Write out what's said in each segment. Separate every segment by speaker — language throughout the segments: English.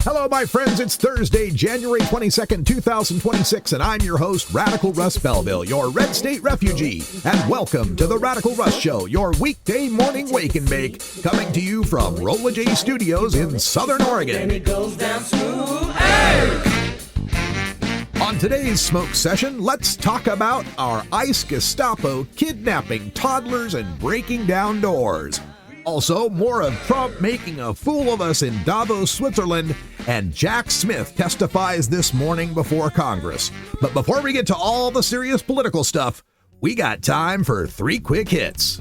Speaker 1: Hello, my friends. It's Thursday, January 22nd, 2026, and I'm your host, Radical Russ Belville, your Red State refugee. And welcome to the Radical Russ Show, your weekday morning wake and bake, coming to you from Rolla J Studios in Southern Oregon.
Speaker 2: And it goes down smooth. Hey!
Speaker 1: On today's smoke session, let's talk about our ICE Gestapo kidnapping toddlers and breaking down doors. Also, more of Trump making a fool of us in Davos, Switzerland, and Jack Smith testifies this morning before Congress. But before we get to all the serious political stuff, we got time for 3 quick hits.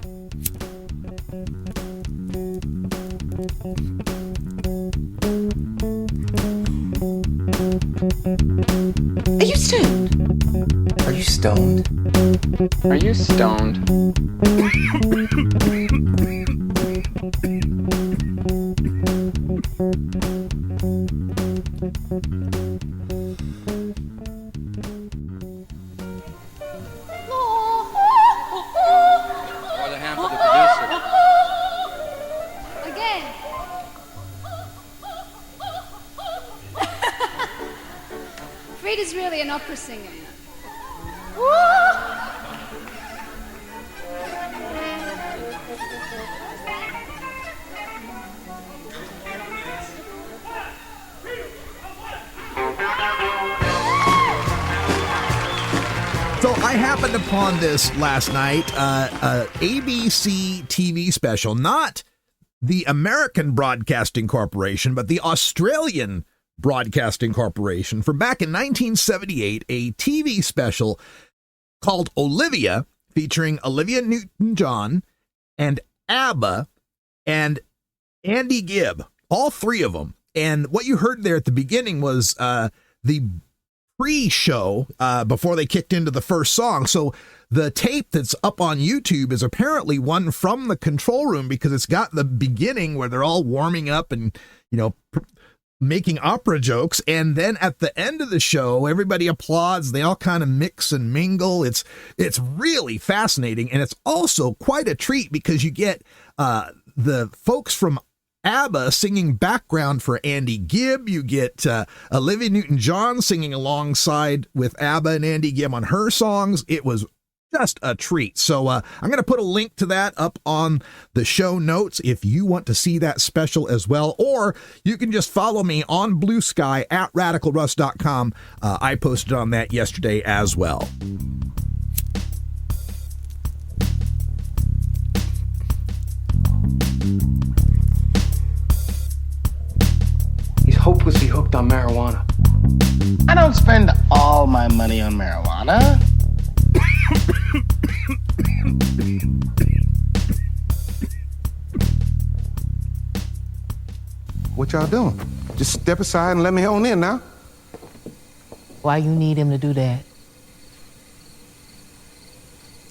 Speaker 3: Are you stoned?
Speaker 4: Are you stoned?
Speaker 5: Are you stoned?
Speaker 6: Or the hand for the producer.
Speaker 7: Again. Frida's really an opera singer.
Speaker 1: So I happened upon this last night, ABC TV special, not the American Broadcasting Corporation, but the Australian Broadcasting Corporation, from back in 1978, a TV special called Olivia, featuring Olivia Newton-John and ABBA and Andy Gibb, all 3 of them. And what you heard there at the beginning was the pre-show before they kicked into the first song. So the tape that's up on YouTube is apparently one from the control room, because it's got the beginning where they're all warming up and, making opera jokes. And then at the end of the show, everybody applauds. They all kind of mix and mingle. It's really fascinating. And it's also quite a treat, because you get the folks from ABBA singing background for Andy Gibb. You get Olivia Newton-John singing alongside with ABBA and Andy Gibb on her songs. It was just a treat. So I'm going to put a link to that up on the show notes if you want to see that special as well. Or you can just follow me on Blue Sky at radicalruss.com. I posted on that yesterday as well.
Speaker 4: He's hopelessly hooked on marijuana.
Speaker 8: I don't spend all my money on marijuana.
Speaker 9: What y'all doing? Just step aside and let me on in now.
Speaker 3: Why you need him to do that?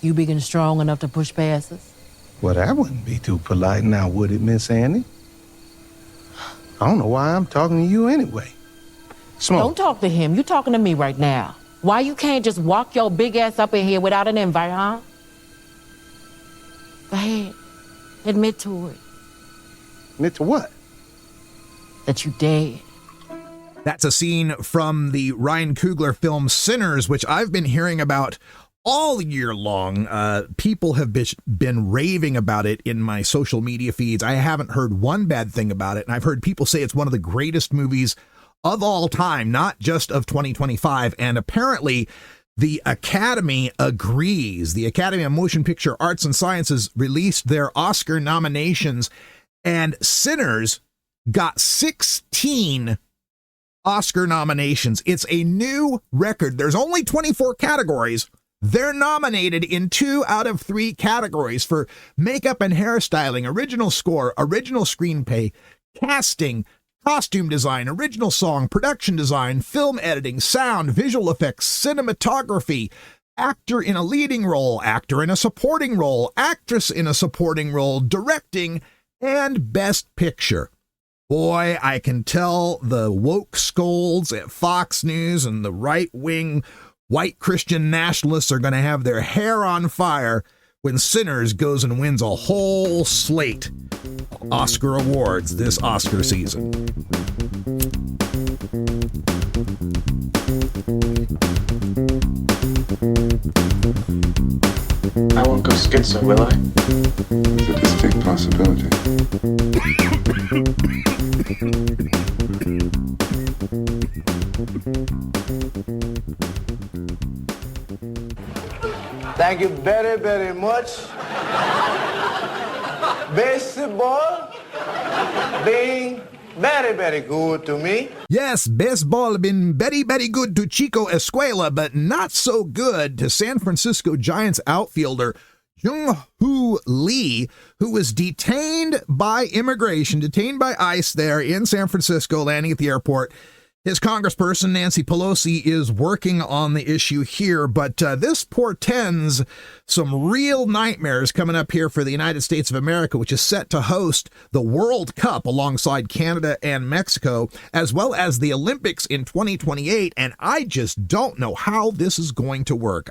Speaker 3: You big and strong enough to push past us?
Speaker 9: Well, that wouldn't be too polite now, would it, Miss Annie? I don't know why I'm talking to you anyway. Smoke.
Speaker 3: Don't talk to him. You talking to me right now. Why you can't just walk your big ass up in here without an invite, huh? Go ahead. Admit to it.
Speaker 9: Admit to what?
Speaker 3: That you dead.
Speaker 1: That's a scene from the Ryan Coogler film Sinners, which I've been hearing about all year long. People have been raving about it in my social media feeds. I haven't heard one bad thing about it, and I've heard people say it's one of the greatest movies of all time, not just of 2025. And apparently the Academy agrees. The Academy of Motion Picture Arts and Sciences released their Oscar nominations, and Sinners got 16 Oscar nominations. It's a new record. There's only 24 categories. They're nominated in 2 out of 3 categories for makeup and hairstyling, original score, original screenplay, casting, costume design, original song, production design, film editing, sound, visual effects, cinematography, actor in a leading role, actor in a supporting role, actress in a supporting role, directing, and best picture. Boy, I can tell the woke scolds at Fox News and the right-wing white Christian nationalists are going to have their hair on fire when Sinners goes and wins a whole slate Oscar awards this Oscar season.
Speaker 5: it, so will I?
Speaker 10: It's a distinct possibility.
Speaker 8: Thank you very, very much. Baseball being very, very good to me.
Speaker 1: Yes, baseball been very, very good to Chico Escuela, but not so good to San Francisco Giants outfielder Jung-Hoo Lee, who was detained by immigration, detained by ICE there in San Francisco, landing at the airport. His congressperson, Nancy Pelosi, is working on the issue here, but this portends some real nightmares coming up here for the United States of America, which is set to host the World Cup alongside Canada and Mexico, as well as the Olympics in 2028. And I just don't know how this is going to work.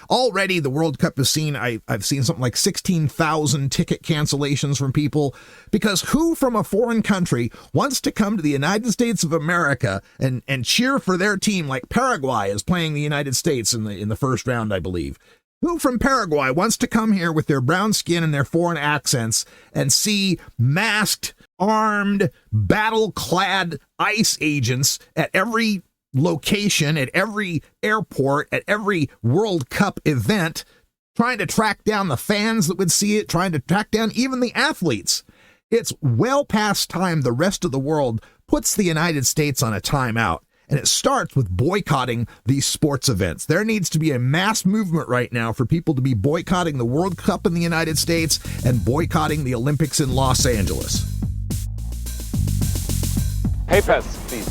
Speaker 1: Already the World Cup has seen, I've seen something like 16,000 ticket cancellations from people, because who from a foreign country wants to come to the United States of America and cheer for their team? Like Paraguay is playing the United States in the first round, I believe. Who from Paraguay wants to come here with their brown skin and their foreign accents and see masked, armed, battle-clad ICE agents at every location, at every airport, at every World Cup event, trying to track down the fans that would see it, trying to track down even the athletes? It's well past time the rest of the world puts the United States on a timeout. And it starts with boycotting these sports events. There needs to be a mass movement right now for people to be boycotting the World Cup in the United States and boycotting the Olympics in Los Angeles.
Speaker 5: Papers, please.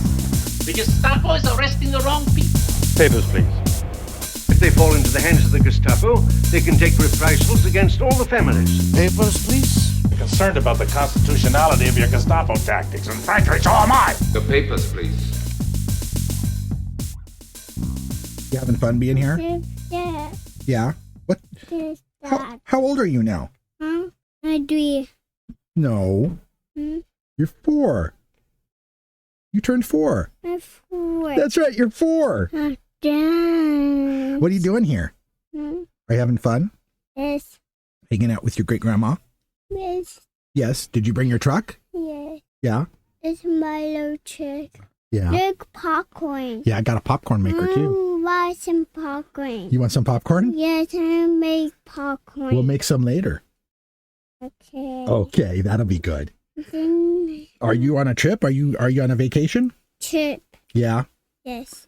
Speaker 2: The Gestapo is arresting the wrong people.
Speaker 5: Papers, please.
Speaker 11: If they fall into the hands of the Gestapo, they can take reprisals against all the families.
Speaker 9: Papers, please.
Speaker 12: I'm concerned about the constitutionality of your Gestapo tactics, and frankly, so am I.
Speaker 10: The papers, please.
Speaker 1: You having fun being here?
Speaker 7: Yeah.
Speaker 1: Yeah. What? How old are you now?
Speaker 7: I'm 3.
Speaker 1: No. You're 4. You turned 4.
Speaker 7: I'm 4.
Speaker 1: That's right, you're 4.
Speaker 7: Dad.
Speaker 1: What are you doing here? Are you having fun?
Speaker 7: Yes.
Speaker 1: Hanging out with your great-grandma?
Speaker 7: Yes.
Speaker 1: Yes. Did you bring your truck?
Speaker 7: Yes.
Speaker 1: Yeah.
Speaker 7: It's my little trick.
Speaker 1: Yeah.
Speaker 7: Big popcorn.
Speaker 1: Yeah, I got a popcorn maker too.
Speaker 7: Want some popcorn?
Speaker 1: You want some popcorn?
Speaker 7: Yes, I make popcorn.
Speaker 1: We'll make some later.
Speaker 7: Okay.
Speaker 1: Okay, that'll be good. Are you on a trip? Are you on a vacation?
Speaker 7: Trip.
Speaker 1: Yeah.
Speaker 7: Yes.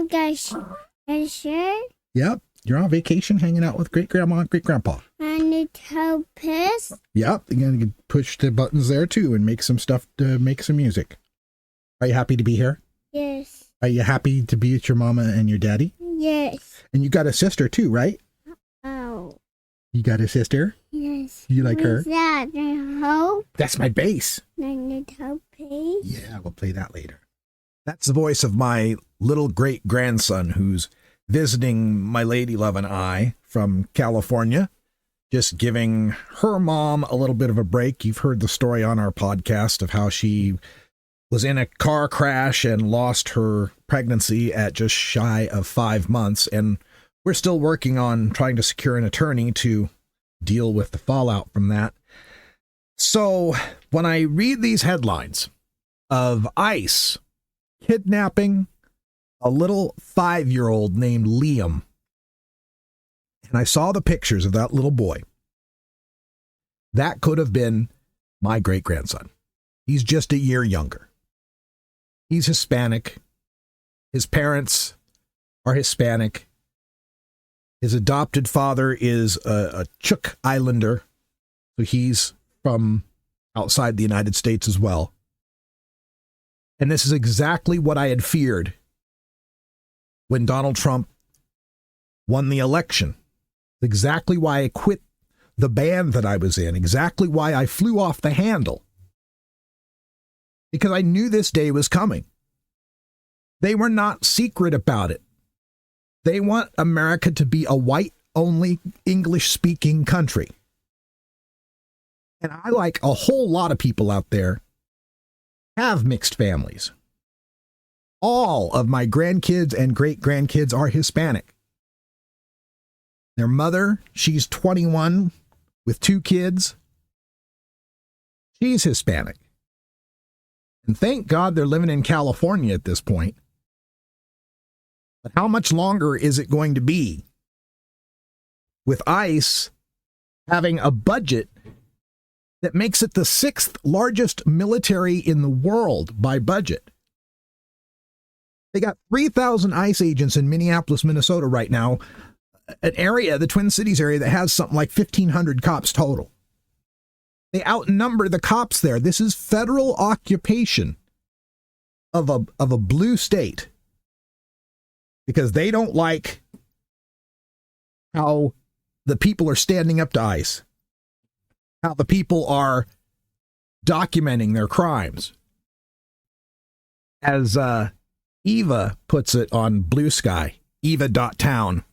Speaker 7: Guys, are you sure?
Speaker 1: Yep. You're on vacation hanging out with great-grandma and great-grandpa.
Speaker 7: I need help piss.
Speaker 1: Yep. You're going to push the buttons there too and make some stuff to make some music. Are you happy to be here?
Speaker 7: Yes.
Speaker 1: Are you happy to be with your mama and your daddy?
Speaker 7: Yes.
Speaker 1: And you got a sister too, right?
Speaker 7: Oh.
Speaker 1: You got a sister?
Speaker 7: Yes.
Speaker 1: You like her?
Speaker 7: What's that? I hope.
Speaker 1: That's my bass.
Speaker 7: I need help, please.
Speaker 1: Yeah, we'll play that later. That's the voice of my little great-grandson who's visiting my lady love and I from California, just giving her mom a little bit of a break. You've heard the story on our podcast of how she was in a car crash and lost her pregnancy at just shy of 5 months. And we're still working on trying to secure an attorney to deal with the fallout from that. So when I read these headlines of ICE kidnapping a little 5-year-old named Liam, and I saw the pictures of that little boy, that could have been my great-grandson. He's just a year younger. He's Hispanic. His parents are Hispanic. His adopted father is a Cook Islander, so he's from outside the United States as well. And this is exactly what I had feared when Donald Trump won the election. Exactly why I quit the band that I was in. Exactly why I flew off the handle. Because I knew this day was coming. They were not secret about it. They want America to be a white-only English-speaking country. And I, like a whole lot of people out there, have mixed families. All of my grandkids and great-grandkids are Hispanic. Their mother, she's 21, with 2 kids. She's Hispanic. And thank God they're living in California at this point. But how much longer is it going to be with ICE having a budget that makes it the 6th largest military in the world by budget? They got 3,000 ICE agents in Minneapolis, Minnesota right now, an area, the Twin Cities area, that has something like 1,500 cops total. They outnumber the cops there. This is federal occupation of a blue state because they don't like how the people are standing up to ICE, how the people are documenting their crimes. As Eva puts it on Blue Sky, eva.town.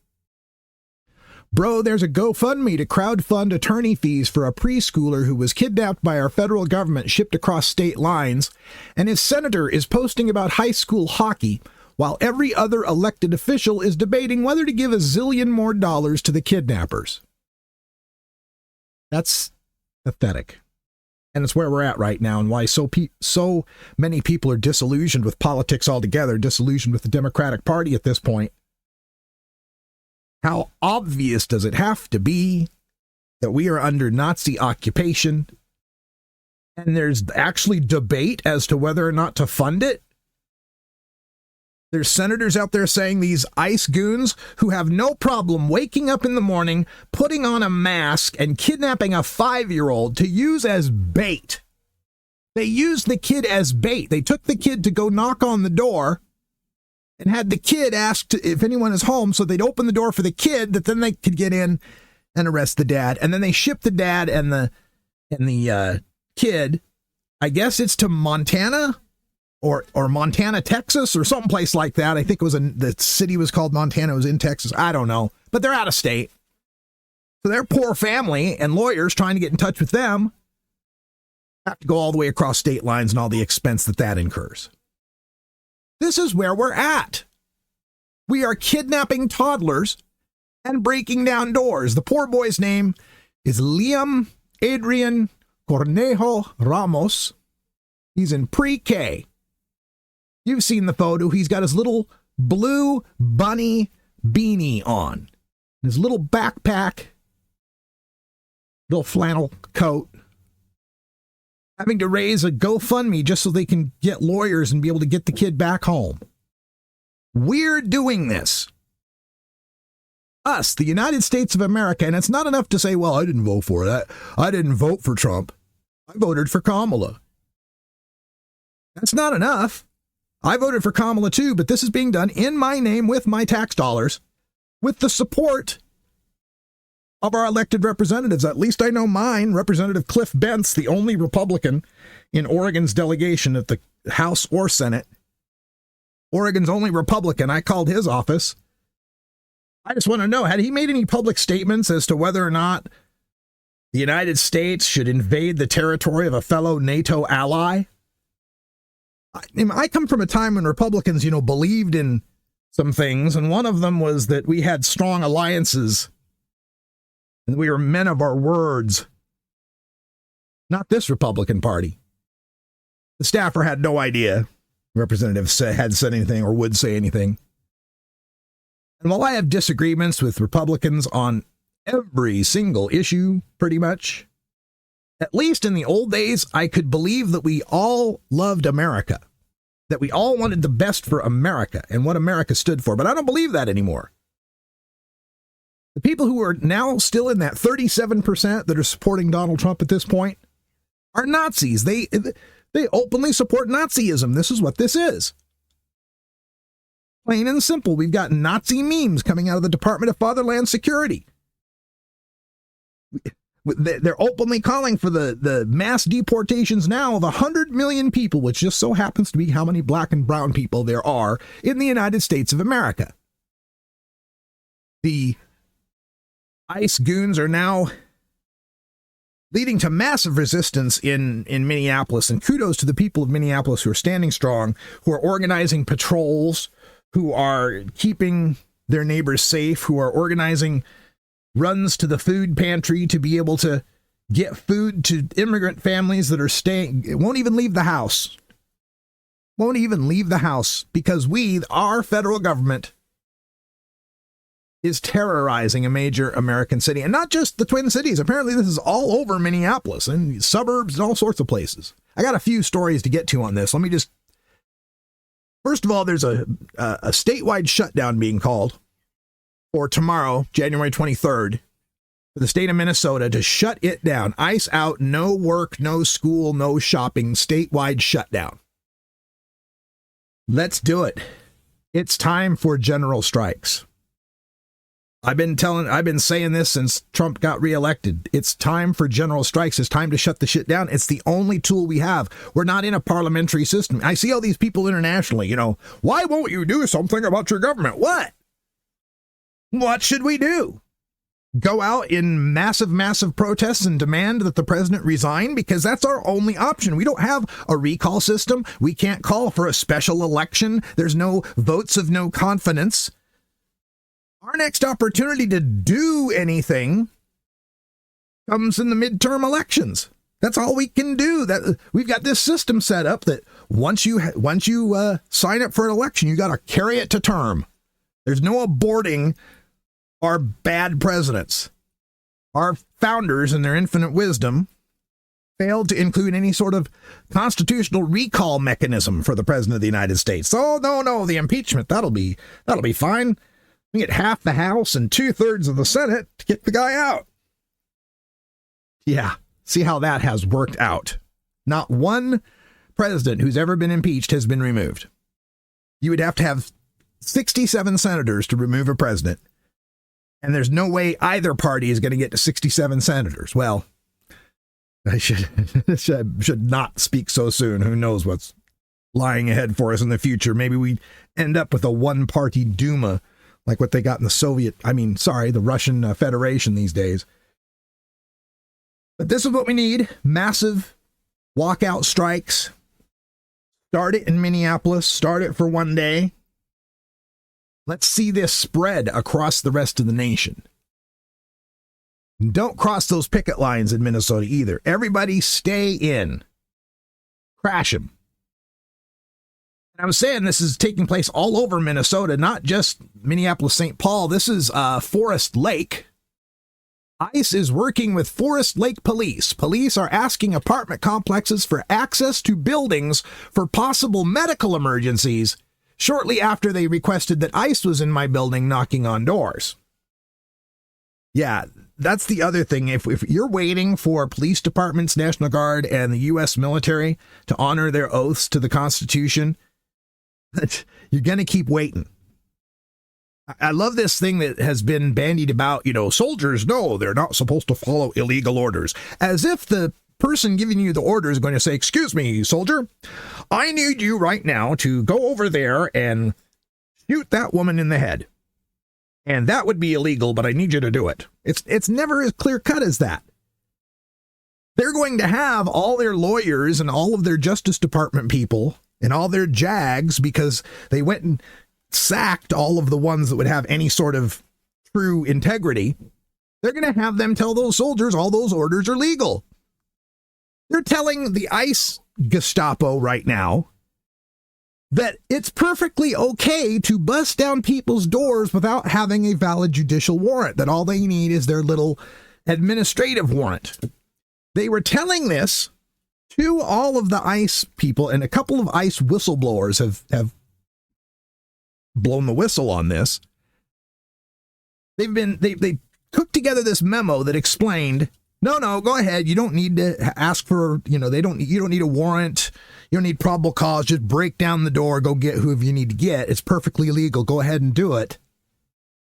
Speaker 1: Bro, there's a GoFundMe to crowdfund attorney fees for a preschooler who was kidnapped by our federal government, shipped across state lines, and his senator is posting about high school hockey, while every other elected official is debating whether to give $1 zillion more to the kidnappers. That's pathetic. And it's where we're at right now, and why so many people are disillusioned with politics altogether, disillusioned with the Democratic Party at this point. How obvious does it have to be that we are under Nazi occupation? And there's actually debate as to whether or not to fund it. There's senators out there saying these ICE goons who have no problem waking up in the morning, putting on a mask, and kidnapping a 5-year-old to use as bait. They used the kid as bait. They took the kid to go knock on the door and had the kid ask if anyone is home, so they'd open the door for the kid, that then they could get in and arrest the dad. And then they shipped the dad and the kid, I guess it's to Montana or Montana, Texas, or someplace like that. I think it was the city was called Montana. It was in Texas. I don't know, but they're out of state. So their poor family and lawyers trying to get in touch with them have to go all the way across state lines and all the expense that incurs. This is where we're at. We are kidnapping toddlers and breaking down doors. The poor boy's name is Liam Adrian Cornejo Ramos. He's in pre-K. You've seen the photo. He's got his little blue bunny beanie on, his little backpack, little flannel coat, having to raise a GoFundMe just so they can get lawyers and be able to get the kid back home. We're doing this. Us, the United States of America, and it's not enough to say, well, I didn't vote for that. I didn't vote for Trump. I voted for Kamala. That's not enough. I voted for Kamala too, but this is being done in my name with my tax dollars, with the support of our elected representatives. At least I know mine, Representative Cliff Bentz, the only Republican in Oregon's delegation at the House or Senate. Oregon's only Republican. I called his office. I just want to know, had he made any public statements as to whether or not the United States should invade the territory of a fellow NATO ally? I come from a time when Republicans, believed in some things, and one of them was that we had strong alliances and we were men of our words. Not this Republican Party. The staffer had no idea representatives had said anything or would say anything. And while I have disagreements with Republicans on every single issue, pretty much, at least in the old days, I could believe that we all loved America, that we all wanted the best for America and what America stood for. But I don't believe that anymore. The people who are now still in that 37% that are supporting Donald Trump at this point are Nazis. They openly support Nazism. This is what this is. Plain and simple. We've got Nazi memes coming out of the Department of Fatherland Security. They're openly calling for the mass deportations now of 100 million people, which just so happens to be how many black and brown people there are in the United States of America. The ICE goons are now leading to massive resistance in Minneapolis, and kudos to the people of Minneapolis who are standing strong, who are organizing patrols, who are keeping their neighbors safe, who are organizing runs to the food pantry to be able to get food to immigrant families that are staying, won't even leave the house. Won't even leave the house because our federal government, is terrorizing a major American city. And not just the Twin Cities. Apparently this is all over Minneapolis and suburbs and all sorts of places. I got a few stories to get to on this. Let me just... First of all, there's a statewide shutdown being called for tomorrow, January 23rd, for the state of Minnesota to shut it down. Ice out, no work, no school, no shopping, statewide shutdown. Let's do it. It's time for general strikes. I've been saying this since Trump got reelected. It's time for general strikes. It's time to shut the shit down. It's the only tool we have. We're not in a parliamentary system. I see all these people internationally, why won't you do something about your government? What should we do? Go out in massive protests and demand that the president resign? Because that's our only option. We don't have a recall system. We can't call for a special election. There's no votes of no confidence. Our next opportunity to do anything comes in the midterm elections. That's all we can do. That we've got this system set up that once you sign up for an election, you got to carry it to term. There's no aborting our bad presidents. Our founders, in their infinite wisdom, failed to include any sort of constitutional recall mechanism for the president of the United States. Oh, no, the impeachment, that'll be fine. We get half the House and 2/3 of the Senate to kick the guy out. Yeah, see how that has worked out. Not one president who's ever been impeached has been removed. You would have to have 67 senators to remove a president. And there's no way either party is going to get to 67 senators. Well, I should not speak so soon. Who knows what's lying ahead for us in the future. Maybe we end up with a one-party Duma, like what they got in the Russian Federation these days. But this is what we need. Massive walkout strikes. Start it in Minneapolis. Start it for one day. Let's see this spread across the rest of the nation. Don't cross those picket lines in Minnesota either. Everybody stay in. Crash them. I'm saying this is taking place all over Minnesota, not just Minneapolis, St. Paul. This is Forest Lake. ICE is working with Forest Lake police. Police are asking apartment complexes for access to buildings for possible medical emergencies shortly after they requested that ICE was in my building knocking on doors. Yeah, that's the other thing. If you're waiting for police departments, National Guard, and the U.S. military to honor their oaths to the Constitution, you're going to keep waiting. I love this thing that has been bandied about, soldiers, no, they're not supposed to follow illegal orders. As if the person giving you the order is going to say, excuse me, soldier, I need you right now to go over there and shoot that woman in the head. And that would be illegal, but I need you to do it. It's never as clear cut as that. They're going to have all their lawyers and all of their Justice Department people and all their JAGs because they went and sacked all of the ones that would have any sort of true integrity. They're going to have them tell those soldiers all those orders are legal. They're telling the ICE Gestapo right now that it's perfectly okay to bust down people's doors without having a valid judicial warrant, that all they need is their little administrative warrant. They were telling this to all of the ICE people, and a couple of ICE whistleblowers have blown the whistle on this. They took together this memo that explained, no, go ahead. You don't need to ask for, you don't need a warrant. You don't need probable cause. Just break down the door. Go get whoever you need to get. It's perfectly legal. Go ahead and do it.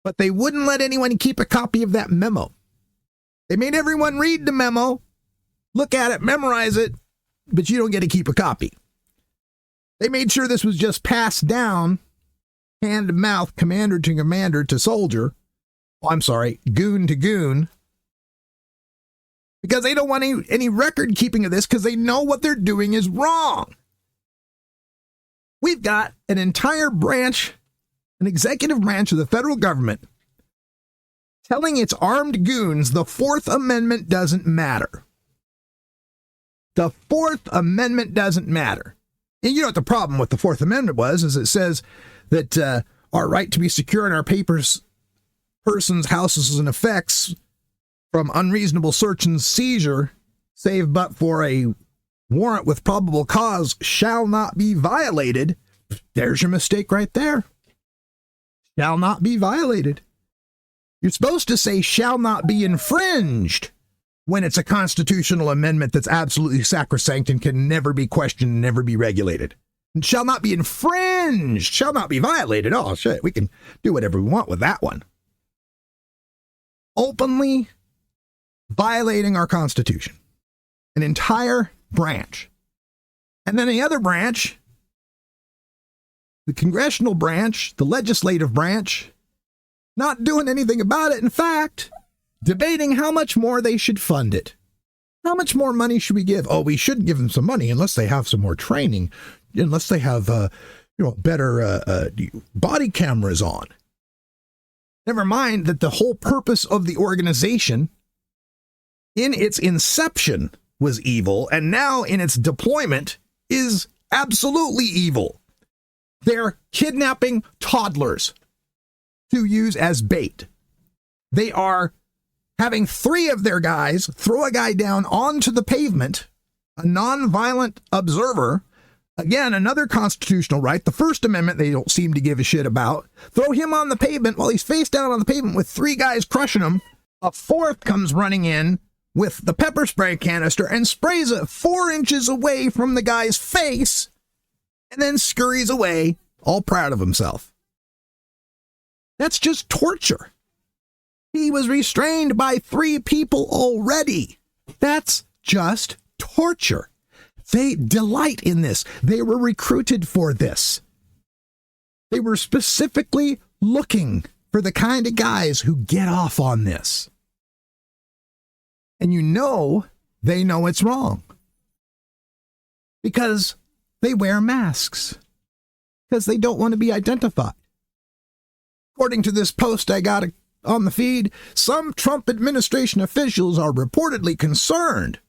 Speaker 1: But they wouldn't let anyone keep a copy of that memo. They made everyone read the memo, look at it, memorize it, but you don't get to keep a copy. They made sure this was just passed down, hand to mouth, commander to commander to soldier. Oh, I'm sorry, goon to goon. Because they don't want any record keeping of this because they know what they're doing is wrong. We've got an entire branch, an executive branch of the federal government, telling its armed goons the Fourth Amendment doesn't matter. The Fourth Amendment doesn't matter. And you know what the problem with the Fourth Amendment was, is it says that our right to be secure in our papers, persons, houses, and effects from unreasonable search and seizure, save but for a warrant with probable cause, shall not be violated. There's your mistake right there. Shall not be violated. You're supposed to say shall not be infringed when it's a constitutional amendment that's absolutely sacrosanct and can never be questioned and never be regulated. And shall not be infringed, shall not be violated. Oh, shit, we can do whatever we want with that one. Openly violating our Constitution. An entire branch. And then the other branch, the congressional branch, the legislative branch, not doing anything about it. In fact, debating how much more they should fund it. How much more money should we give? Oh, we shouldn't give them some money unless they have some more training, unless they have better body cameras on. Never mind that the whole purpose of the organization in its inception was evil, and now in its deployment is absolutely evil. They're kidnapping toddlers to use as bait. They are having 3 of their guys throw a guy down onto the pavement, a nonviolent observer. Again, another constitutional right. The First Amendment they don't seem to give a shit about. Throw him on the pavement while he's face down on the pavement with 3 guys crushing him. A 4th comes running in with the pepper spray canister and sprays it 4 inches away from the guy's face and then scurries away, all proud of himself. That's just torture. He was restrained by 3 people already. That's just torture. They delight in this. They were recruited for this. They were specifically looking for the kind of guys who get off on this. And you know they know it's wrong. Because they wear masks. Because they don't want to be identified. According to this post I got on the feed, some Trump administration officials are reportedly concerned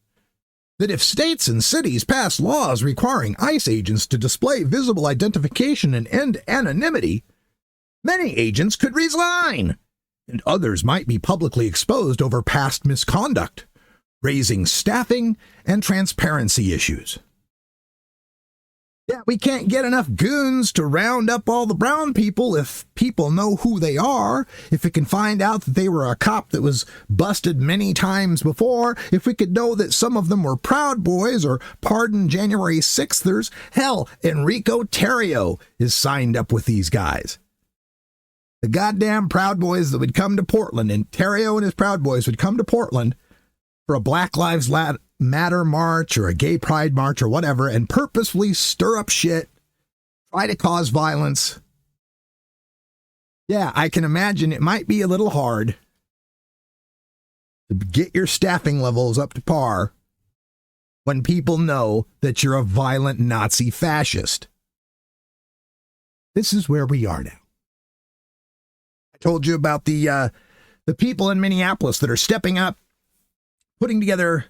Speaker 1: that if states and cities pass laws requiring ICE agents to display visible identification and end anonymity, many agents could resign, and others might be publicly exposed over past misconduct, raising staffing and transparency issues. Yeah, we can't get enough goons to round up all the brown people if people know who they are, if we can find out that they were a cop that was busted many times before, if we could know that some of them were Proud Boys or pardoned January 6thers. Hell, Enrico Tarrio is signed up with these guys. The goddamn Proud Boys that would come to Portland, and Tarrio and his Proud Boys would come to Portland for a Black Lives Matter march or a gay pride march or whatever, and purposefully stir up shit, try to cause violence. Yeah, I can imagine it might be a little hard to get your staffing levels up to par when people know that you're a violent Nazi fascist. This is where we are now. I told you about the people in Minneapolis that are stepping up, putting together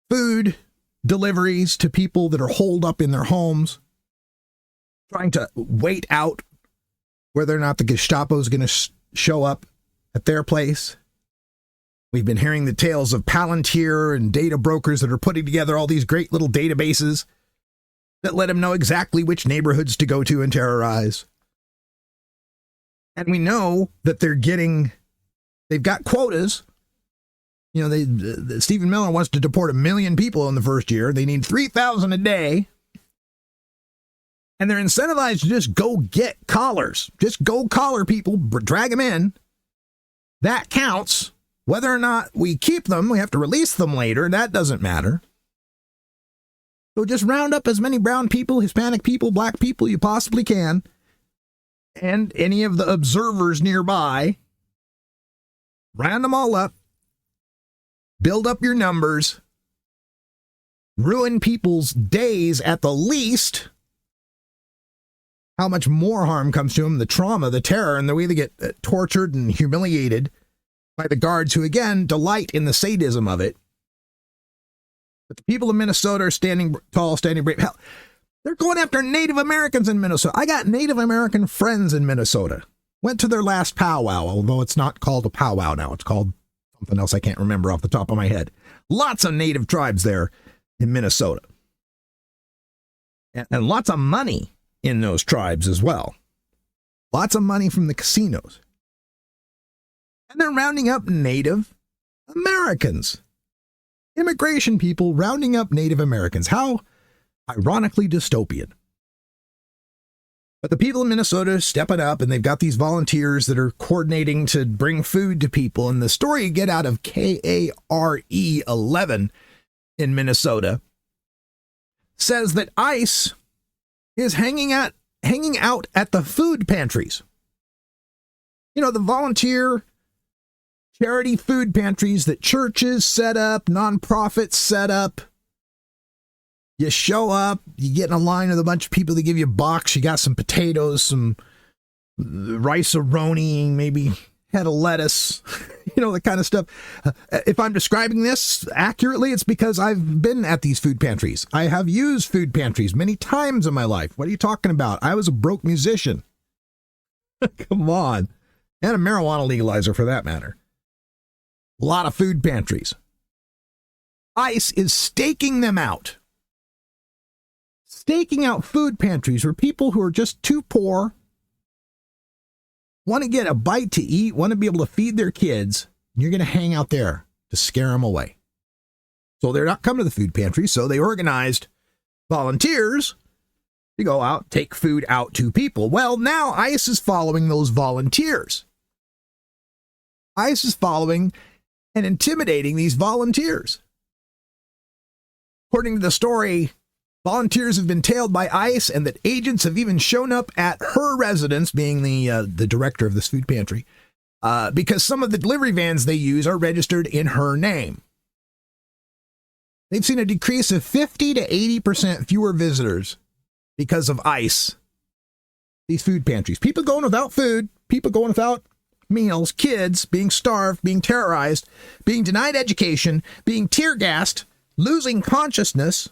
Speaker 1: food deliveries to people that are holed up in their homes, trying to wait out whether or not the Gestapo is going to show up at their place. We've been hearing the tales of Palantir and data brokers that are putting together all these great little databases that let them know exactly which neighborhoods to go to and terrorize. And we know that they've got quotas. You know, Stephen Miller wants to deport 1 million people in the first year. They need 3,000 a day. And they're incentivized to just go get collars. Just go collar people, drag them in. That counts. Whether or not we keep them, we have to release them later. That doesn't matter. So just round up as many brown people, Hispanic people, black people you possibly can. And any of the observers nearby. Round them all up. Build up your numbers, ruin people's days at the least. How much more harm comes to them, the trauma, the terror, and the way they get tortured and humiliated by the guards who, again, delight in the sadism of it. But the people of Minnesota are standing tall, standing brave. Hell, they're going after Native Americans in Minnesota. I got Native American friends in Minnesota. Went to their last powwow, although it's not called a powwow now. It's called something else I can't remember off the top of my head. Lots of Native tribes there in Minnesota. And lots of money in those tribes as well. Lots of money from the casinos. And they're rounding up Native Americans. Immigration people rounding up Native Americans. How ironically dystopian. But the people in Minnesota are stepping up, and they've got these volunteers that are coordinating to bring food to people. And the story you get out of KARE 11 in Minnesota says that ICE is hanging out at the food pantries. You know, the volunteer charity food pantries that churches set up, nonprofits set up. You show up, you get in a line with a bunch of people, they give you a box, you got some potatoes, some rice-a-roni, maybe head of lettuce, you know, the kind of stuff. If I'm describing this accurately, it's because I've been at these food pantries. I have used food pantries many times in my life. What are you talking about? I was a broke musician. Come on. And a marijuana legalizer for that matter. A lot of food pantries. ICE is staking them out. Staking out food pantries where people who are just too poor, want to get a bite to eat, want to be able to feed their kids, and you're going to hang out there to scare them away. So they're not coming to the food pantry, so they organized volunteers to go out, take food out to people. Well, now ICE is following those volunteers. ICE is following and intimidating these volunteers. According to the story, volunteers have been tailed by ICE, and that agents have even shown up at her residence, being the director of this food pantry, because some of the delivery vans they use are registered in her name. They've seen a decrease of 50 to 80% fewer visitors because of ICE. These food pantries. People going without food, people going without meals, kids being starved, being terrorized, being denied education, being tear gassed, losing consciousness.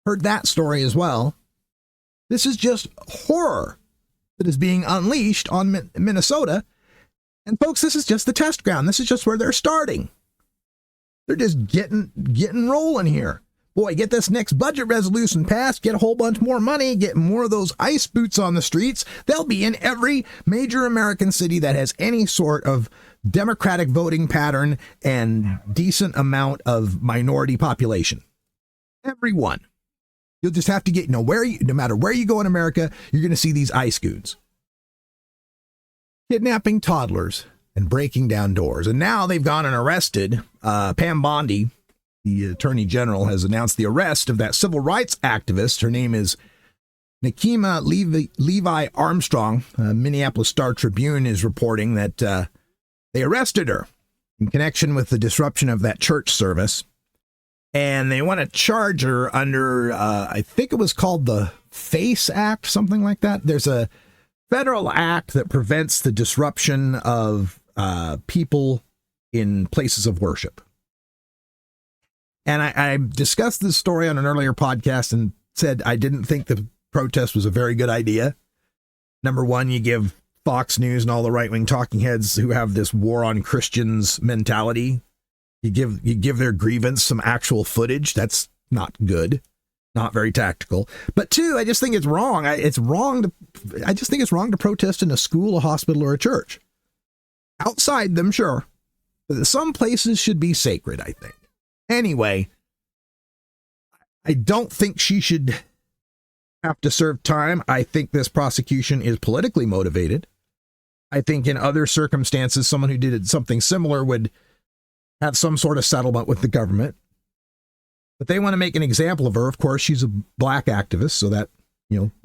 Speaker 1: Heard that story as well. This is just horror that is being unleashed on Minnesota. And folks, this is just the test ground. This is just where they're starting. They're just getting rolling here. Boy, get this next budget resolution passed, get a whole bunch more money, get more of those ICE boots on the streets. They'll be in every major American city that has any sort of democratic voting pattern and decent amount of minority population. Everyone. You'll just have to get, no matter where you go in America, you're going to see these ICE goons kidnapping toddlers and breaking down doors. And now they've gone and arrested Pam Bondi. The Attorney General has announced the arrest of that civil rights activist. Her name is Nikema Levi Armstrong. Minneapolis Star-Tribune is reporting that they arrested her in connection with the disruption of that church service. And they want to charge her under, I think it was called the FACE Act, something like that. There's a federal act that prevents the disruption of people in places of worship. And I discussed this story on an earlier podcast and said I didn't think the protest was a very good idea. Number one, you give Fox News and all the right-wing talking heads who have this war on Christians mentality, you give their grievance some actual footage. That's not good, not very tactical. But two, I just think it's wrong. I just think it's wrong to protest in a school, a hospital, or a church. Outside them, sure. But some places should be sacred, I think. Anyway, I don't think she should have to serve time. I think this prosecution is politically motivated. I think in other circumstances, someone who did something similar would have some sort of settlement with the government. But they want to make an example of her. Of course, she's a black activist, so that,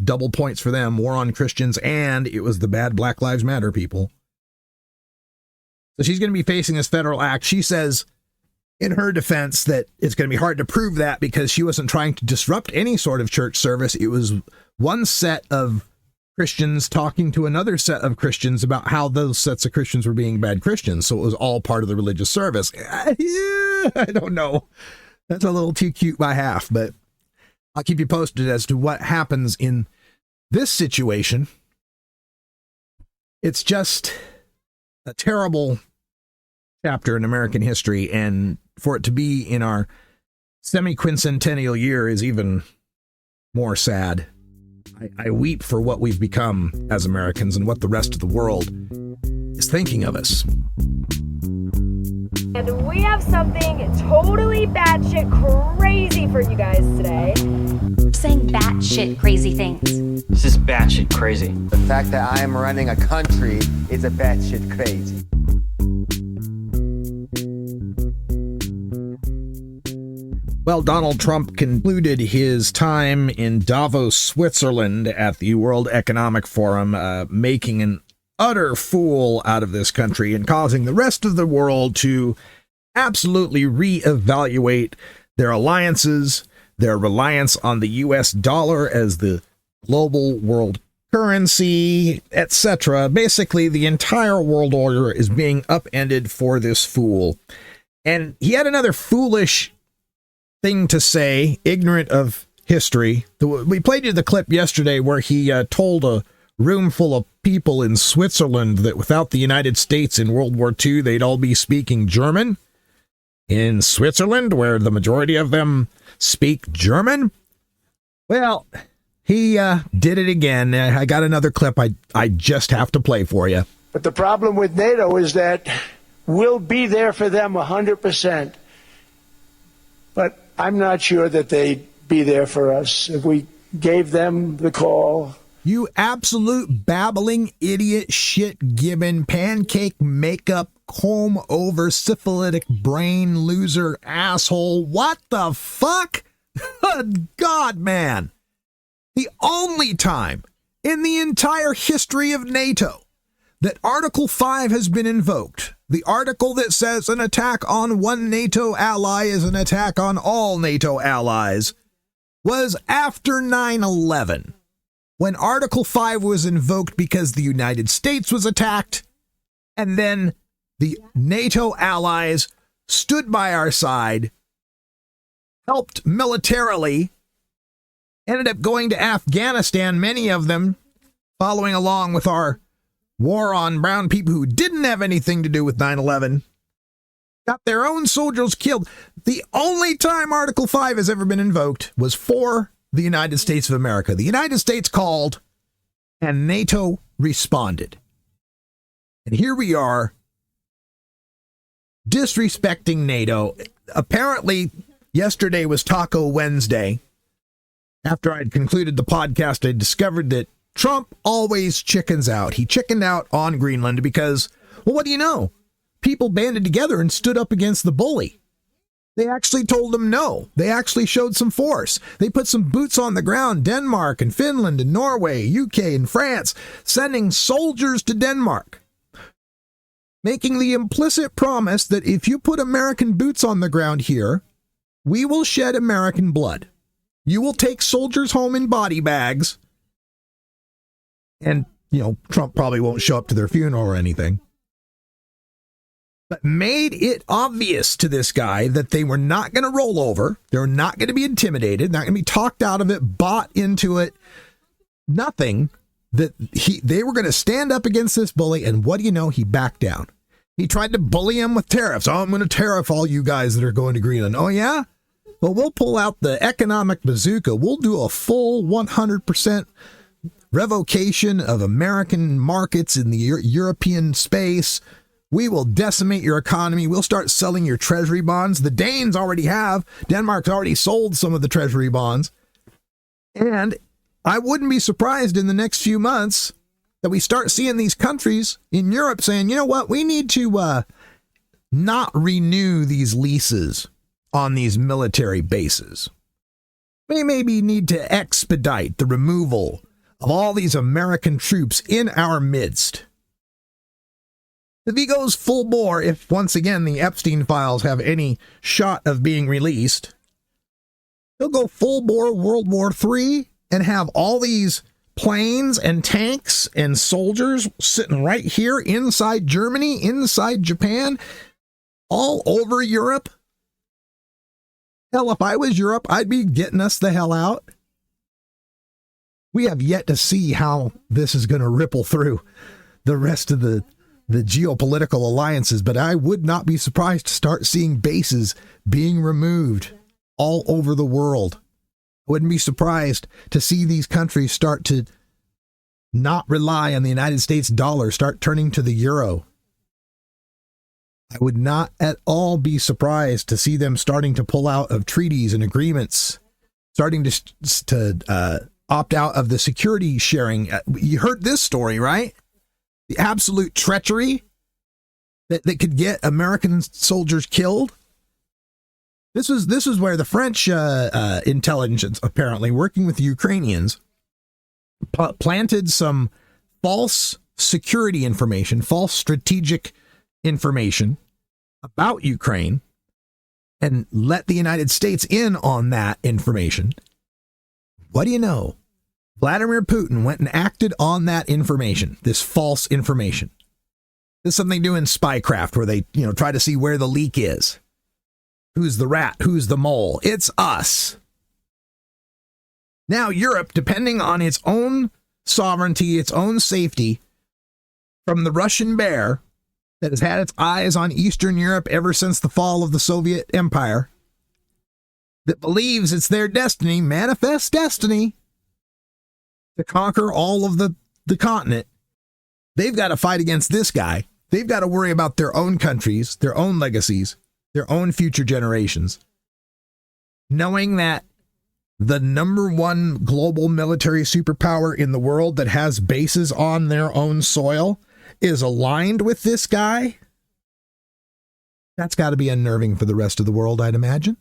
Speaker 1: double points for them, war on Christians, and it was the bad Black Lives Matter people. So she's going to be facing this federal act. She says in her defense that it's going to be hard to prove that because she wasn't trying to disrupt any sort of church service. It was one set of Christians talking to another set of Christians about how those sets of Christians were being bad Christians. So it was all part of the religious service. Yeah, I don't know. That's a little too cute by half, but I'll keep you posted as to what happens in this situation. It's just a terrible chapter in American history, and for it to be in our semi-quincentennial year is even more sad. I weep for what we've become as Americans and what the rest of the world is thinking of us.
Speaker 13: And we have something totally batshit crazy for you guys today.
Speaker 14: Saying batshit crazy things.
Speaker 6: This is batshit crazy.
Speaker 8: The fact that I am running a country is a batshit crazy.
Speaker 1: Well, Donald Trump concluded his time in Davos, Switzerland at the World Economic Forum, making an utter fool out of this country and causing the rest of the world to absolutely reevaluate their alliances, their reliance on the U.S. dollar as the global world currency, etc. Basically, the entire world order is being upended for this fool. And he had another foolish thing to say, ignorant of history. We played you the clip yesterday where he told a room full of people in Switzerland that without the United States in World War II, they'd all be speaking German. In Switzerland, where the majority of them speak German? Well, he did it again. I got another clip I just have to play for you.
Speaker 15: But the problem with NATO is that we'll be there for them 100%. But I'm not sure that they'd be there for us if we gave them the call.
Speaker 1: You absolute babbling idiot, shit gibbon, pancake makeup, comb over, syphilitic brain loser, asshole. What the fuck? Good God, man. The only time in the entire history of NATO that Article 5 has been invoked, the article that says an attack on one NATO ally is an attack on all NATO allies, was after 9/11, when Article 5 was invoked because the United States was attacked, and then the NATO allies stood by our side, helped militarily, ended up going to Afghanistan, many of them following along with our war on brown people who didn't have anything to do with 9/11, got their own soldiers killed. The only time Article 5 has ever been invoked was for the United States of America. The United States called and NATO responded. And here we are disrespecting NATO. Apparently, yesterday was Taco Wednesday. After I'd concluded the podcast, I discovered that Trump always chickens out. He chickened out on Greenland because, well, what do you know? People banded together and stood up against the bully. They actually told him no. They actually showed some force. They put some boots on the ground. Denmark and Finland and Norway, UK and France, sending soldiers to Denmark, making the implicit promise that if you put American boots on the ground here, we will shed American blood. You will take soldiers home in body bags. And, you know, Trump probably won't show up to their funeral or anything. But made it obvious to this guy that they were not going to roll over. They're not going to be intimidated, not going to be talked out of it, bought into it. Nothing. That they were going to stand up against this bully. And what do you know? He backed down. He tried to bully him with tariffs. Oh, I'm going to tariff all you guys that are going to Greenland. Oh, yeah? Well, we'll pull out the economic bazooka. We'll do a full 100% revocation of American markets in the European space. We will decimate your economy. We'll start selling your treasury bonds. The Danes already have. Denmark's already sold some of the treasury bonds. And I wouldn't be surprised in the next few months that we start seeing these countries in Europe saying, you know what, we need to not renew these leases on these military bases. We maybe need to expedite the removal of all these American troops in our midst. If he goes full bore, if once again the Epstein files have any shot of being released, he'll go full bore World War III and have all these planes and tanks and soldiers sitting right here inside Germany, inside Japan, all over Europe. Hell, if I was Europe, I'd be getting us the hell out. We have yet to see how this is going to ripple through the rest of the geopolitical alliances, but I would not be surprised to start seeing bases being removed all over the world. I wouldn't be surprised to see these countries start to not rely on the United States dollar, start turning to the euro. I would not at all be surprised to see them starting to pull out of treaties and agreements, starting to opt out of the security sharing. You heard this story, right? The absolute treachery that could get American soldiers killed. This was where the French intelligence, apparently working with the Ukrainians, planted some false security information, false strategic information about Ukraine, and let the United States in on that information. What do you know? Vladimir Putin went and acted on that information, this false information. This is something they do in spycraft where they, try to see where the leak is. Who's the rat? Who's the mole? It's us. Now Europe, depending on its own sovereignty, its own safety, from the Russian bear that has had its eyes on Eastern Europe ever since the fall of the Soviet Empire, that believes it's their destiny, manifest destiny, to conquer all of the continent, they've got to fight against this guy. They've got to worry about their own countries, their own legacies, their own future generations, knowing that the number one global military superpower in the world that has bases on their own soil is aligned with this guy. That's got to be unnerving for the rest of the world, I'd imagine.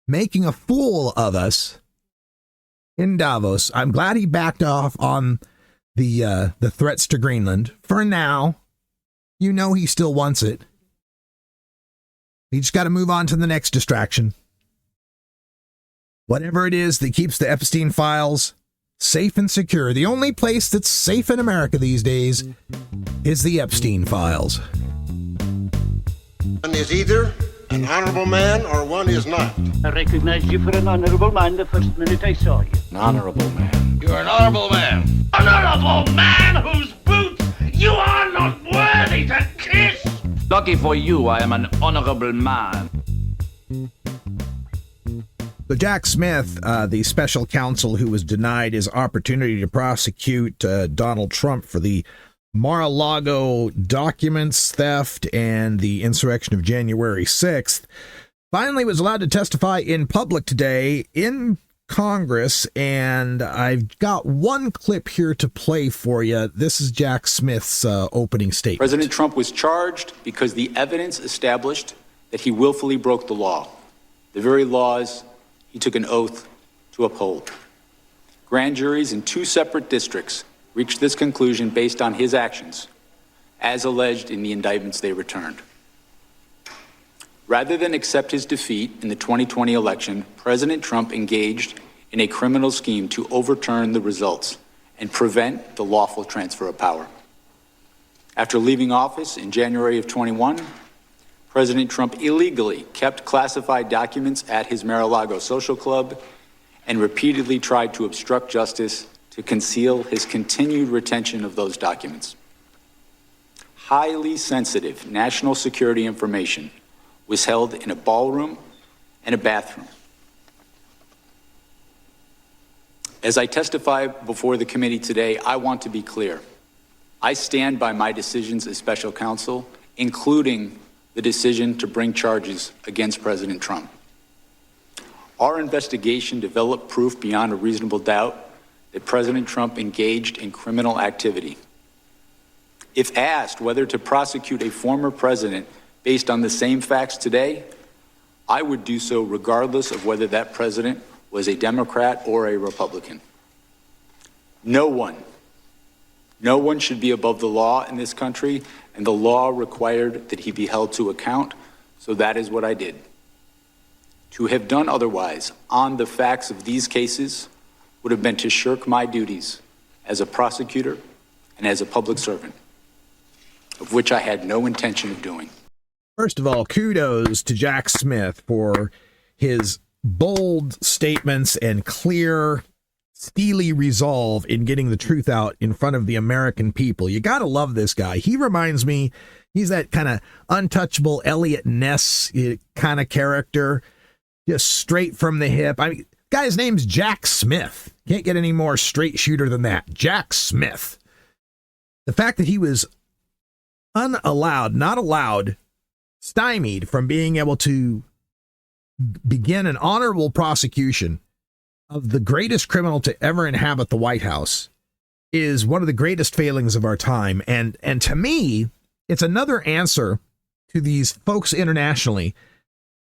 Speaker 1: Making a fool of us in Davos. I'm glad he backed off on the threats to Greenland. For now, he still wants it. You just got to move on to the next distraction. Whatever it is that keeps the Epstein files safe and secure. The only place that's safe in America these days is the Epstein files.
Speaker 16: One is either an honorable man or one is not.
Speaker 2: I recognized you for an honorable man the first minute I saw you.
Speaker 12: An honorable man.
Speaker 2: You're an honorable man. An honorable man whose boots you are not worthy to kiss!
Speaker 6: Lucky for you, I am an honorable man.
Speaker 1: So Jack Smith, the special counsel who was denied his opportunity to prosecute Donald Trump for the Mar-a-Lago documents theft and the insurrection of January 6th, finally was allowed to testify in public today in Congress, and I've got one clip here to play for you. This is Jack Smith's opening statement.
Speaker 17: President Trump was charged because the evidence established that he willfully broke the law, the very laws he took an oath to uphold. Grand juries in 2 separate districts reached this conclusion based on his actions, as alleged in the indictments they returned. Rather than accept his defeat in the 2020 election, President Trump engaged in a criminal scheme to overturn the results and prevent the lawful transfer of power. After leaving office in January of 21, President Trump illegally kept classified documents at his Mar-a-Lago social club and repeatedly tried to obstruct justice to conceal his continued retention of those documents. Highly sensitive national security information was held in a ballroom and a bathroom. As I testify before the committee today, I want to be clear. I stand by my decisions as special counsel, including the decision to bring charges against President Trump. Our investigation developed proof beyond a reasonable doubt that President Trump engaged in criminal activity. If asked whether to prosecute a former president based on the same facts today, I would do so regardless of whether that president was a Democrat or a Republican. No one should be above the law in this country, and the law required that he be held to account, so that is what I did. To have done otherwise on the facts of these cases would have been to shirk my duties as a prosecutor and as a public servant, of which I had no intention of doing.
Speaker 1: First of all, kudos to Jack Smith for his bold statements and clear, steely resolve in getting the truth out in front of the American people. You got to love this guy. He reminds me, he's that kind of untouchable Elliot Ness kind of character, just straight from the hip. I mean, guy's name's Jack Smith. Can't get any more straight shooter than that. Jack Smith. The fact that he was not allowed, stymied from being able to begin an honorable prosecution of the greatest criminal to ever inhabit the White House is one of the greatest failings of our time. And to me, it's another answer to these folks internationally.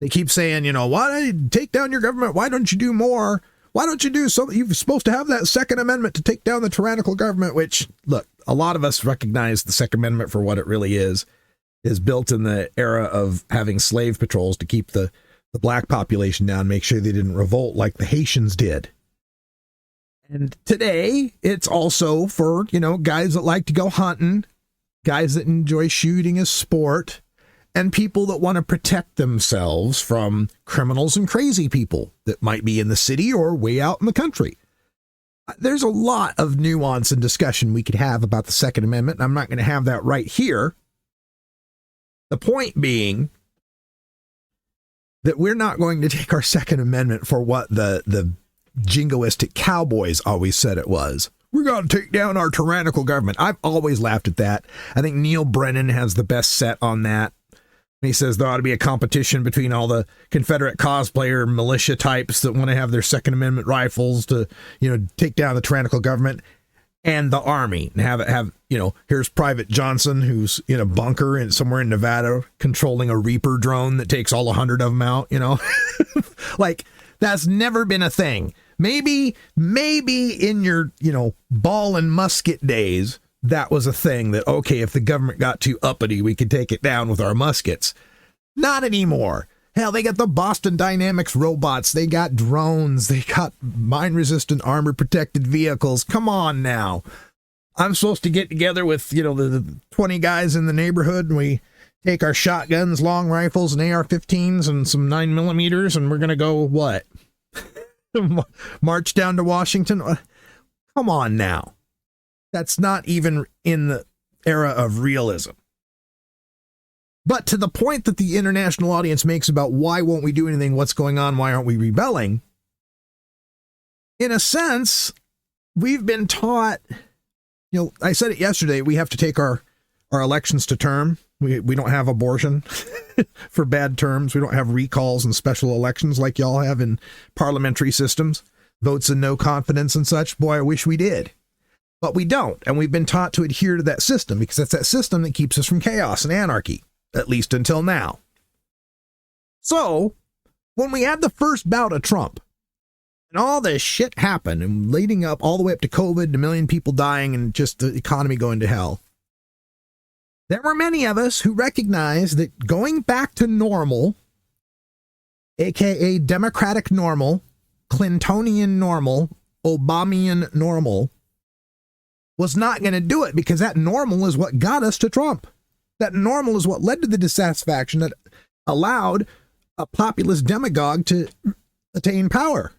Speaker 1: They keep saying, why take down your government? Why don't you do more? Why don't you do something? You're supposed to have that Second Amendment to take down the tyrannical government, which, look, a lot of us recognize the Second Amendment for what it really is built in the era of having slave patrols to keep the black population down, make sure they didn't revolt like the Haitians did. And today, it's also for, guys that like to go hunting, guys that enjoy shooting as sport, and people that want to protect themselves from criminals and crazy people that might be in the city or way out in the country. There's a lot of nuance and discussion we could have about the Second Amendment, and I'm not going to have that right here. The point being that we're not going to take our Second Amendment for what the jingoistic cowboys always said it was. We're going to take down our tyrannical government. I've always laughed at that. I think Neil Brennan has the best set on that. He says there ought to be a competition between all the Confederate cosplayer militia types that want to have their Second Amendment rifles to, take down the tyrannical government, and the Army, and have here's Private Johnson, who's in a bunker somewhere in Nevada controlling a Reaper drone that takes all 100 of them out. Like, that's never been a thing. Maybe in your ball and musket days, that was a thing that, okay, if the government got too uppity, we could take it down with our muskets. Not anymore. Hell, they got the Boston Dynamics robots. They got drones. They got mine-resistant armor-protected vehicles. Come on now. I'm supposed to get together with, the 20 guys in the neighborhood, and we take our shotguns, long rifles, and AR-15s, and some 9mm, and we're going to go, what? March down to Washington? Come on now. That's not even in the era of realism. But to the point that the international audience makes about why won't we do anything, what's going on, why aren't we rebelling? In a sense, we've been taught, I said it yesterday, we have to take our elections to term. We don't have abortion for bad terms. We don't have recalls and special elections like y'all have in parliamentary systems, votes and no confidence and such. Boy, I wish we did. But we don't, and we've been taught to adhere to that system because that's that system that keeps us from chaos and anarchy, at least until now. So, when we had the first bout of Trump, and all this shit happened, and leading up all the way up to COVID, and 1 million people dying, and just the economy going to hell, there were many of us who recognized that going back to normal, aka Democratic normal, Clintonian normal, Obamian normal, was not going to do it because that normal is what got us to Trump. That normal is what led to the dissatisfaction that allowed a populist demagogue to attain power.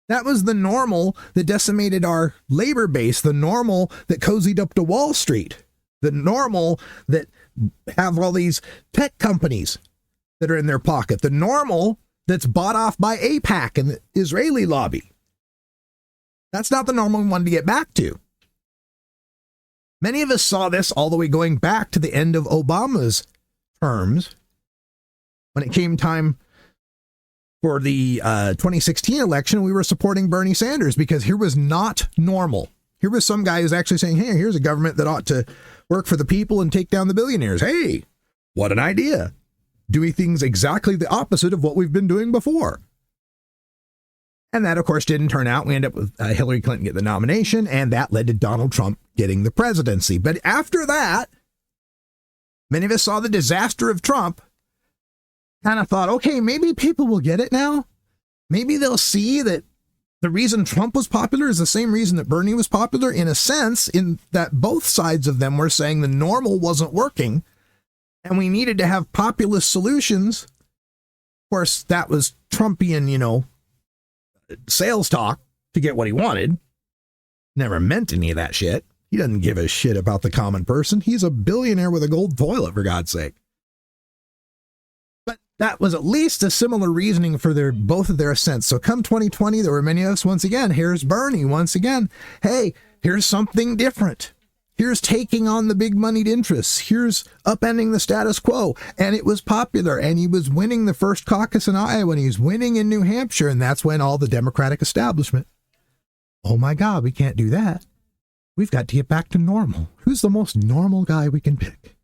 Speaker 1: That was the normal that decimated our labor base, the normal that cozied up to Wall Street, the normal that have all these tech companies that are in their pocket, the normal that's bought off by AIPAC and the Israeli lobby. That's not the normal we wanted to get back to. Many of us saw this all the way going back to the end of Obama's terms when it came time for the 2016 election. We were supporting Bernie Sanders because here was not normal. Here was some guy who's actually saying, hey, here's a government that ought to work for the people and take down the billionaires. Hey, what an idea. Doing things exactly the opposite of what we've been doing before. And that, of course, didn't turn out. We ended up with Hillary Clinton get the nomination, and that led to Donald Trump getting the presidency. But after that, many of us saw the disaster of Trump, kind of thought, okay, maybe people will get it now. Maybe they'll see that The reason Trump was popular is the same reason that Bernie was popular, in a sense, in that both sides of them were saying the normal wasn't working and we needed to have populist solutions. Of course, that was Trumpian, sales talk to get what he wanted. Never meant any of that shit. He doesn't give a shit about the common person. He's a billionaire with a gold toilet, for God's sake. But that was at least a similar reasoning for both of their ascents. So come 2020, there were many of us once again. Here's Bernie once again. Hey, here's something different. Here's taking on the big moneyed interests. Here's upending the status quo. And it was popular. And he was winning the first caucus in Iowa. And he was winning in New Hampshire. And that's when all the Democratic establishment, oh my God, we can't do that. We've got to get back to normal. Who's the most normal guy we can pick?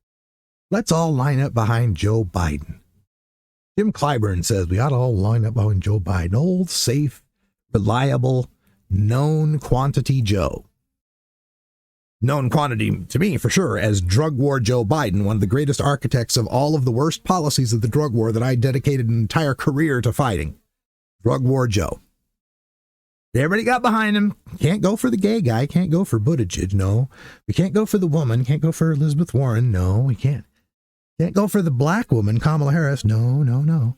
Speaker 1: Let's all line up behind Joe Biden. Jim Clyburn says we ought to all line up behind Joe Biden. Old, safe, reliable, known quantity Joe. Known quantity to me, for sure, as drug war Joe Biden, one of the greatest architects of all of the worst policies of the drug war that I dedicated an entire career to fighting. Drug war Joe. Everybody got behind him. Can't go for the gay guy. Can't go for Buttigieg. No. We can't go for the woman. Can't go for Elizabeth Warren. No, we can't. Can't go for the black woman, Kamala Harris. No.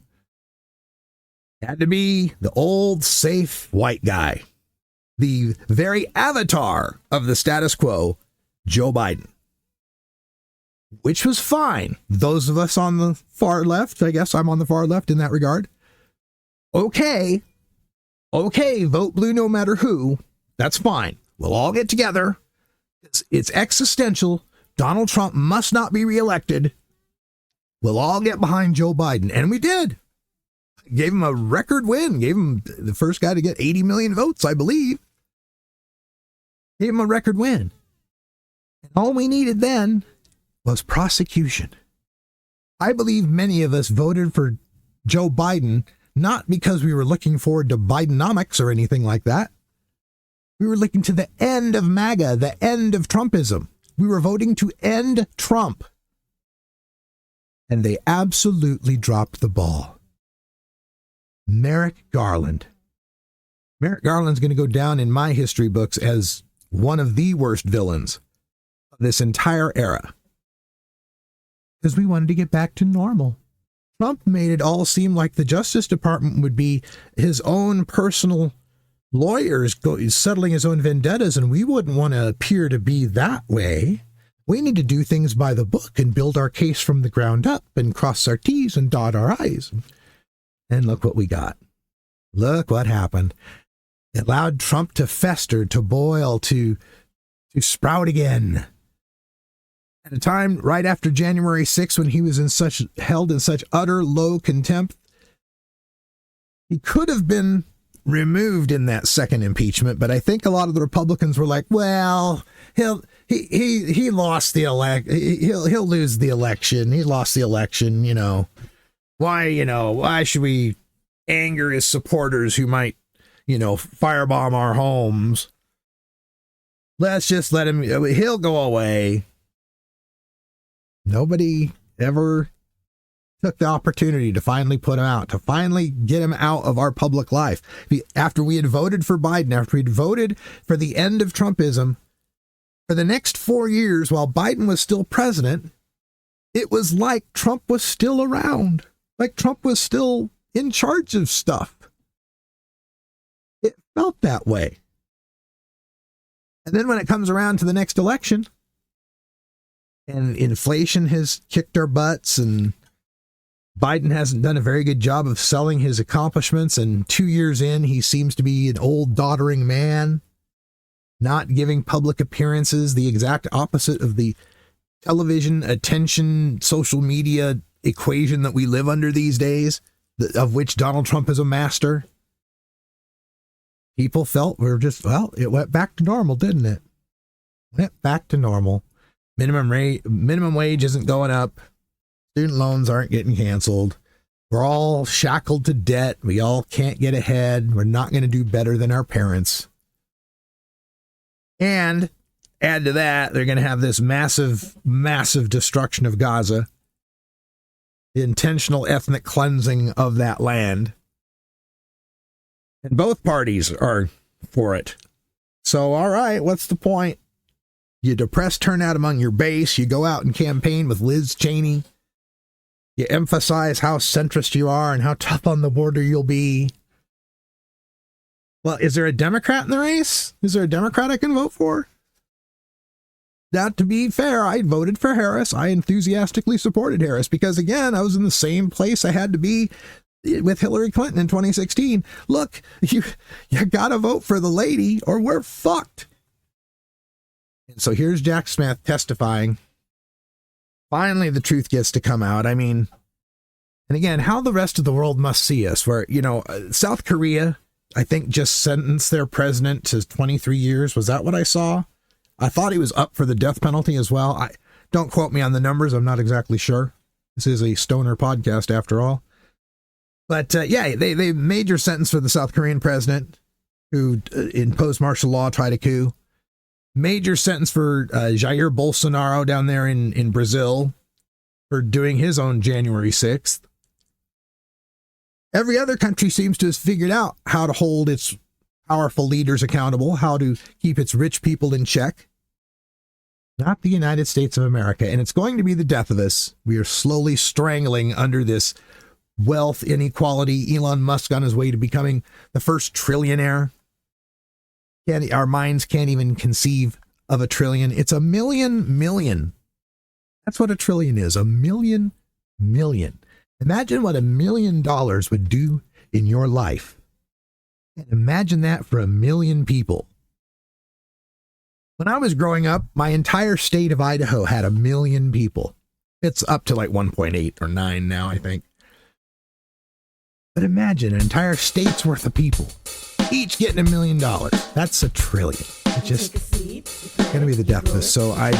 Speaker 1: Had to be the old, safe white guy. The very avatar of the status quo, Joe Biden. Which was fine. Those of us on the far left, I guess I'm on the far left in that regard. Okay, vote blue no matter who. That's fine. We'll all get together. It's existential. Donald Trump must not be reelected. We'll all get behind Joe Biden. And we did. Gave him a record win. Gave him the first guy to get 80 million votes, I believe. Gave him a record win. And all we needed then was prosecution. I believe many of us voted for Joe Biden not because we were looking forward to Bidenomics or anything like that. We were looking to the end of MAGA, the end of Trumpism. We were voting to end Trump. And they absolutely dropped the ball. Merrick Garland. Merrick Garland's going to go down in my history books as one of the worst villains of this entire era. Because we wanted to get back to normal. Trump made it all seem like the Justice Department would be his own personal lawyers settling his own vendettas, and we wouldn't want to appear to be that way. We need to do things by the book and build our case from the ground up and cross our T's and dot our I's. And look what we got. Look what happened. It allowed Trump to fester, to boil, to sprout again. At a time right after January 6th, when he was held in such utter low contempt, he could have been removed in that second impeachment. But I think a lot of the Republicans were like, well, he lost the he'll lose the election. He lost the election. Why should we anger his supporters who might, firebomb our homes? Let's just let him, he'll go away. Nobody ever took the opportunity to finally put him out, to finally get him out of our public life. After we had voted for Biden, after we'd voted for the end of Trumpism, for the next 4 years while Biden was still president, it was like Trump was still around, like Trump was still in charge of stuff. It felt that way. And then when it comes around to the next election, and inflation has kicked our butts, and Biden hasn't done a very good job of selling his accomplishments, and 2 years in, he seems to be an old, doddering man, not giving public appearances, the exact opposite of the television, attention, social media equation that we live under these days, of which Donald Trump is a master. People felt it went back to normal, didn't it? Went back to normal. Minimum wage isn't going up. Student loans aren't getting canceled. We're all shackled to debt. We all can't get ahead. We're not going to do better than our parents. And add to that, they're going to have this massive, massive destruction of Gaza. The intentional ethnic cleansing of that land. And both parties are for it. So, all right, what's the point? You depress turnout among your base. You go out and campaign with Liz Cheney. You emphasize how centrist you are and how tough on the border you'll be. Well, is there a Democrat in the race? Is there a Democrat I can vote for? Now, to be fair, I voted for Harris. I enthusiastically supported Harris because, again, I was in the same place I had to be with Hillary Clinton in 2016. Look, you got to vote for the lady or we're fucked. And so here's Jack Smith testifying. Finally, the truth gets to come out. I mean, and again, how the rest of the world must see us, where, South Korea, I think, just sentenced their president to 23 years. Was that what I saw? I thought he was up for the death penalty as well. Don't quote me on the numbers. I'm not exactly sure. This is a stoner podcast after all. But they made your sentence for the South Korean president who imposed martial law, tried a coup. Major sentence for Jair Bolsonaro down there in Brazil for doing his own January 6th. Every other country seems to have figured out how to hold its powerful leaders accountable, how to keep its rich people in check. Not the United States of America. And it's going to be the death of us. We are slowly strangling under this wealth inequality. Elon Musk on his way to becoming the first trillionaire. Our minds can't even conceive of a trillion. It's a million. That's what a trillion is. A million. Imagine what $1 million would do in your life. And imagine that for 1 million people. When I was growing up, my entire state of Idaho had 1 million people. It's up to like 1.8 or 9 now, I think. But imagine an entire state's worth of people, each getting $1 million. That's a trillion. It's just going to be the death of us. So I'm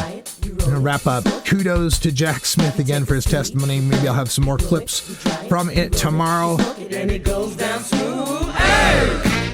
Speaker 1: going to wrap up. Kudos to Jack Smith again for his testimony. Maybe I'll have some more clips from it tomorrow.
Speaker 2: And it goes down smooth. Hey!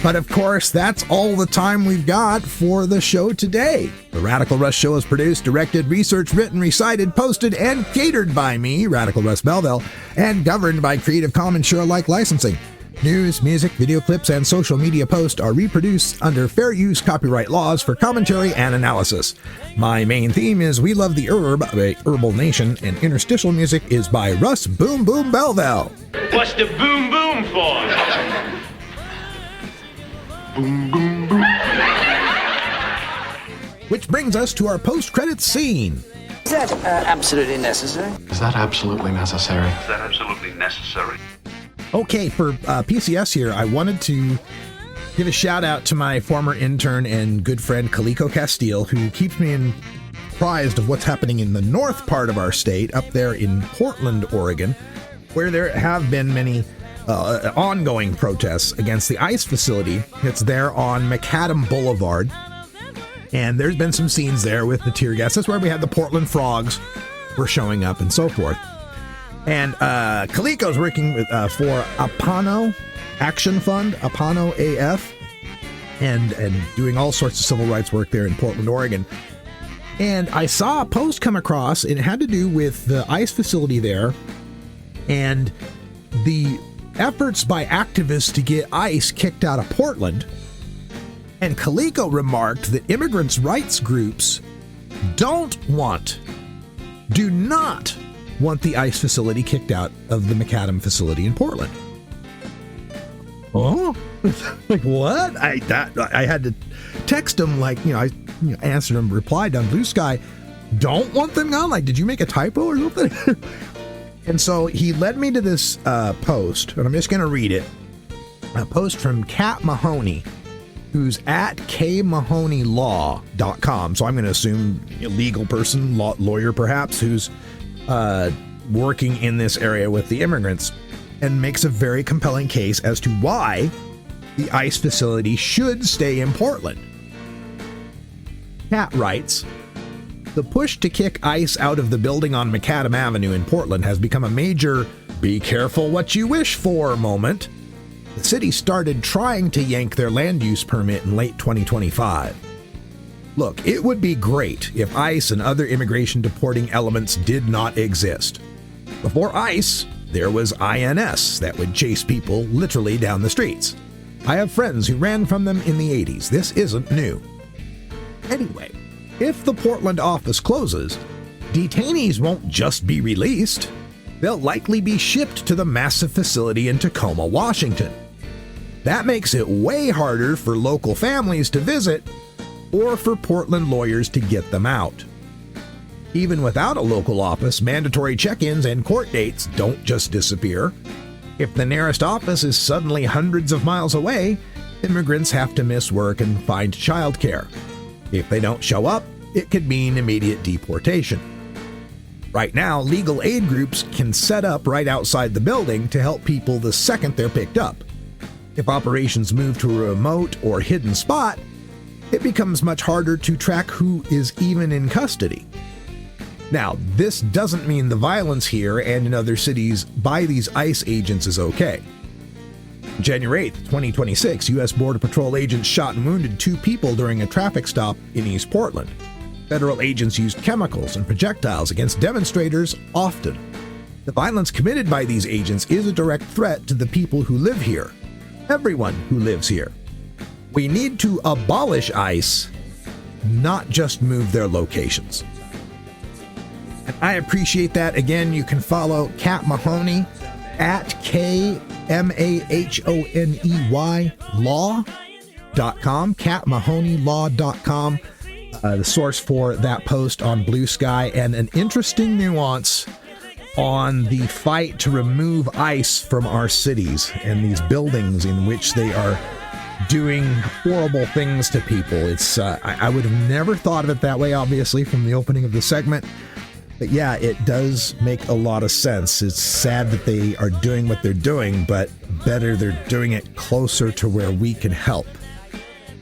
Speaker 1: But of course, that's all the time we've got for the show today. The Radical Russ Show is produced, directed, researched, written, recited, posted, and catered by me, Radical Russ Belville, and governed by Creative Commons share-alike licensing. News, music, video clips, and social media posts are reproduced under fair use copyright laws for commentary and analysis. My main theme is We Love the Herb, a Herbal Nation, and interstitial music is by Russ Boom Boom Belville.
Speaker 2: What's the boom boom for?
Speaker 9: Boom, boom, boom.
Speaker 1: Which brings us to our post-credits scene.
Speaker 18: Is that absolutely necessary?
Speaker 4: Is that absolutely necessary?
Speaker 10: Is that absolutely necessary?
Speaker 1: Okay, for PCS here, I wanted to give a shout out to my former intern and good friend Calico Castile, who keeps me apprised of what's happening in the north part of our state, up there in Portland, Oregon, where there have been many ongoing protests against the ICE facility that's there on Macadam Boulevard. And there's been some scenes there with the tear gas. That's where we had the Portland Frogs were showing up and so forth. And Calico's working with, for Apano Action Fund, Apano AF, and doing all sorts of civil rights work there in Portland, Oregon. And I saw a post come across, and it had to do with the ICE facility there and the efforts by activists to get ICE kicked out of Portland. And Calico remarked that immigrants' rights groups do not want the ICE facility kicked out of the Macadam facility in Portland. Oh, like what? I had to text him, like, I answered him, replied on Blue Sky, don't want them gone? Like, did you make a typo or something? And so he led me to this post, and I'm just going to read it. A post from Kat Mahoney, who's at kmahoneylaw.com. So I'm going to assume a legal person, lawyer perhaps, who's working in this area with the immigrants, and makes a very compelling case as to why the ICE facility should stay in Portland. Kat writes, the push to kick ICE out of the building on Macadam Avenue in Portland has become a major be careful what you wish for moment. The city started trying to yank their land use permit in late 2025. Look, it would be great if ICE and other immigration deporting elements did not exist. Before ICE, there was INS that would chase people literally down the streets. I have friends who ran from them in the 80s. This isn't new. Anyway, if the Portland office closes, detainees won't just be released. They'll likely be shipped to the massive facility in Tacoma, Washington. That makes it way harder for local families to visit or for Portland lawyers to get them out. Even without a local office, mandatory check-ins and court dates don't just disappear. If the nearest office is suddenly hundreds of miles away, immigrants have to miss work and find childcare. If they don't show up, it could mean immediate deportation. Right now, legal aid groups can set up right outside the building to help people the second they're picked up. If operations move to a remote or hidden spot, it becomes much harder to track who is even in custody. Now, this doesn't mean the violence here and in other cities by these ICE agents is okay. January 8th, 2026, U.S. Border Patrol agents shot and wounded 2 people during a traffic stop in East Portland. Federal agents used chemicals and projectiles against demonstrators often. The violence committed by these agents is a direct threat to the people who live here, everyone who lives here. We need to abolish ICE, not just move their locations. And I appreciate that. Again, you can follow Kat Mahoney at KMAHONEY law.com, katmahoneylaw.com, the source for that post on Blue Sky, and an interesting nuance on the fight to remove ICE from our cities and these buildings in which they are doing horrible things to people. It's I would have never thought of it that way, obviously, from the opening of the segment. But yeah, it does make a lot of sense. It's sad that they are doing what they're doing, but better they're doing it closer to where we can help.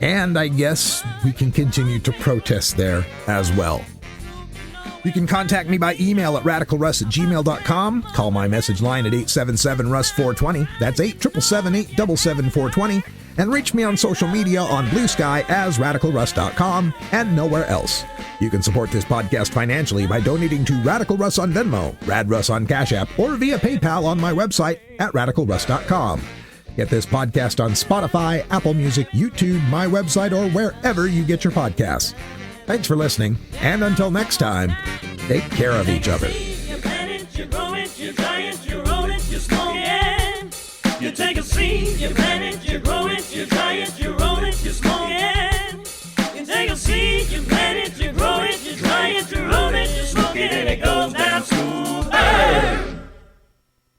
Speaker 1: And I guess we can continue to protest there as well. You can contact me by email at radicalruss@gmail.com. Call my message line at 877-RUSS-420. That's 877-877-420. And reach me on social media on Blue Sky as radicalruss.com and nowhere else. You can support this podcast financially by donating to Radical Russ on Venmo, Rad Russ on Cash App, or via PayPal on my website at radicalruss.com. Get this podcast on Spotify, Apple Music, YouTube, my website, or wherever you get your podcasts. Thanks for listening, and until next time, take care of each other.
Speaker 2: You take a seed, you plant it, you grow it, you dry it, you roll it, you smoke it. You take a seed, you plant it.